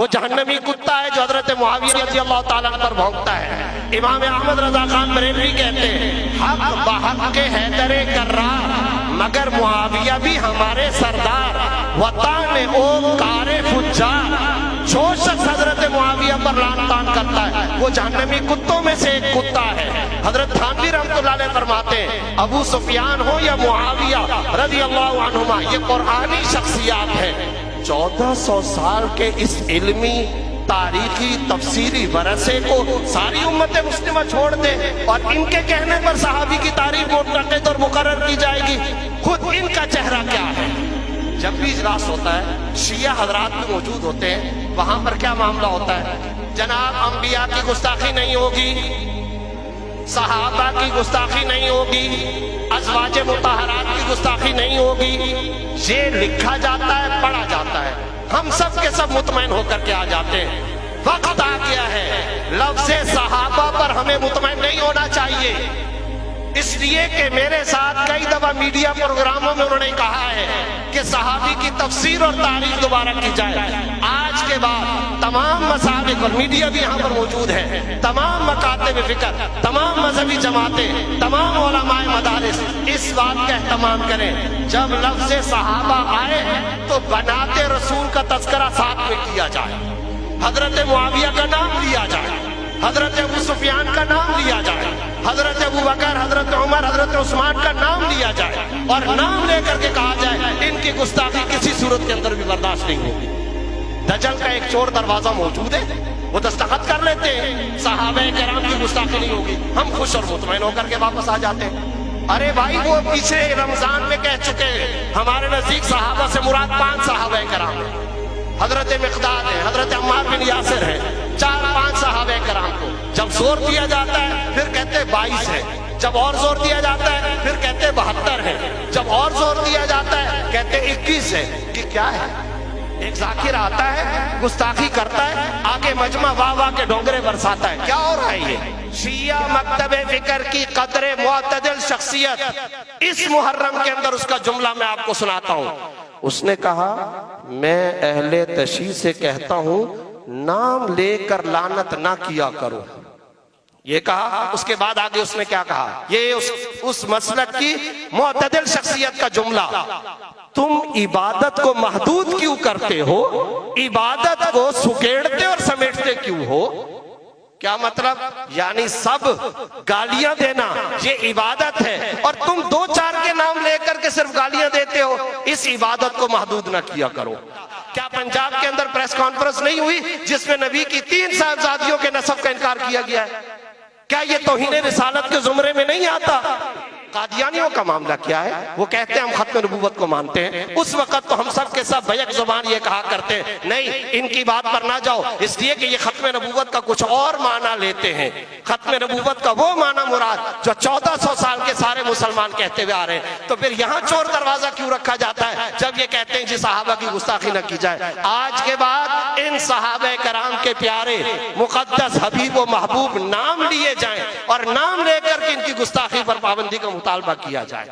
वो जहन्नमी कुत्ता है जो हजरत मुआविया रज़ियल्लाहु ताला अन्हु पर भौंकता है। इमाम अहमद रजा खान बरेलवी कहते हैं, हक बहक के हैदरे कर्रार, मगर मुआविया भी हमारे सरदार, वतान ओ कारे फुज्जार। जो शख्स हजरत मुआविया पर लान तान करता है वो जहन्नमी कुत्तों में से एक कुत्ता है। हजरत थानवी रहमतुल्लाह अलैह फरमाते हैं, अबू सुफियान हो या मुआविया रज़ियल्लाहु अन्हुमा, ये कुरानी शख्सियात है। 1400 साल के इस इल्मी तारीखी तफसीरी वरसे को सारी उम्मत मुस्लिमा छोड़ दे और इनके कहने पर सहाबी की तारीफ मुतक़द और मुकर्रर की जाएगी। खुद इनका चेहरा क्या है? जब भी इजलास होता है शिया हजरात भी मौजूद होते हैं, वहां पर क्या मामला होता है? जनाब अंबिया की गुस्ताखी नहीं होगी, सहाबा की गुस्ताखी नहीं होगी, अज़वाजे मुतहरात की गुस्ताखी नहीं होगी। ये लिखा जाता है, पढ़ा जाता है, हम सब के सब मुतमईन होकर के आ जाते हैं। वक्त आ गया है लफ्ज़े सहाबा पर हमें मुतमईन नहीं होना चाहिए, इसलिए कि मेरे साथ कई दफा मीडिया प्रोग्रामों में उन्होंने कहा है कि सहाबी की तफसीर और तारीख दोबारा की जाए। आज के बाद तमाम मसाबिक और मीडिया भी यहाँ पर मौजूद है, तमाम मकातिब फिक्र, तमाम मजहबी जमातें, तमाम उलमाए मदारिस इस बात का एहतमाम करें, जब लफ्ज़े सहाबा आए तो बनाते रसूल का तज़किरा साथ में किया जाए, हजरत मुआविया का नाम लिया जाए, हजरत अबू सुफियान का नाम लिया जाए, हजरत अबू बकर, हजरत उमर, हजरत उस्मान का नाम लिया जाए और नाम लेकर के कहा जाए इनकी गुस्ताखी किसी सूरत के अंदर भी बर्दाश्त नहीं होगी। दजल का एक चोर दरवाजा मौजूद है, वो दस्तखत कर लेते हैं, सहाबे किराम की गुस्ताखी नहीं होगी, हम खुश और मुतमईन होकर के वापस आ जाते हैं। अरे भाई वो पीछे रमजान में कह चुके हमारे नजदीक सहाबा से मुराद 5 सहाबे किराम है, हजरत मिक़दाद है, हजरत अम्मार बिन यासिर है, 4-5 सहाबे किराम को जब जोर दिया जाता है फिर कहते 22 है, जब और जोर दिया जाता है फिर कहते 72 है, जब और जोर दिया जाता है कहते 21 है। कि क्या है? एक जाकिर आता है, गुस्ताखी करता है, आगे मजमा वाह वाह के डोंगरे बरसाता है। क्या हो रहा है ये? शिया मकतबे फिक्र की कदरे मुअतदिल शख्सियत, इस मुहर्रम के अंदर उसका जुमला मैं आपको सुनाता हूँ। उसने कहा, मैं अहले तशी से कहता हूं नाम लेकर लानत ना किया करो। ये कहा, उसके बाद आगे उसने क्या कहा? ये उस मसलक की मुअतदिल शख्सियत का जुमला, तुम इबादत को महदूद क्यों करते हो, इबादत को सुकेड़ते और समेटते क्यों हो? क्या मतलब? यानी सब गालियां देना ये इबादत है और तुम 2-4 के नाम लेकर के सिर्फ गालियां देते हो, इस इबादत को महदूद ना किया करो। क्या पंजाब के अंदर प्रेस कॉन्फ्रेंस नहीं हुई जिसमें नबी की 3 साहबजादियों के नसब का इनकार किया गया है? क्या ये तौहीन रिसालत के जुमरे में नहीं आता? कादियानियों का मामला क्या है? वो कहते हैं हम खत्म नबूवत को मानते हैं। उस वक्त तो हम सब के सब बैक जुबान ये कहा करते हैं नहीं इनकी बात पर ना जाओ, इसलिए कि ये खत्म नबूवत का कुछ और माना लेते हैं। खत्म नबूवत का वो माना मुराद जो 1400 साल के सारे मुसलमान कहते हुए आ रहे हैं। तो फिर यहाँ चोर दरवाजा क्यों रखा जाता है जब ये कहते हैं जी सहाबा की गुस्ताखी न की जाए? आज के बाद इन सहाबा कराम के प्यारे मुकद्दस हबीब व महबूब नाम लिए जाएं और नाम लेकर के इनकी गुस्ताखी पर पाबंदी का मुतालबा किया जाए।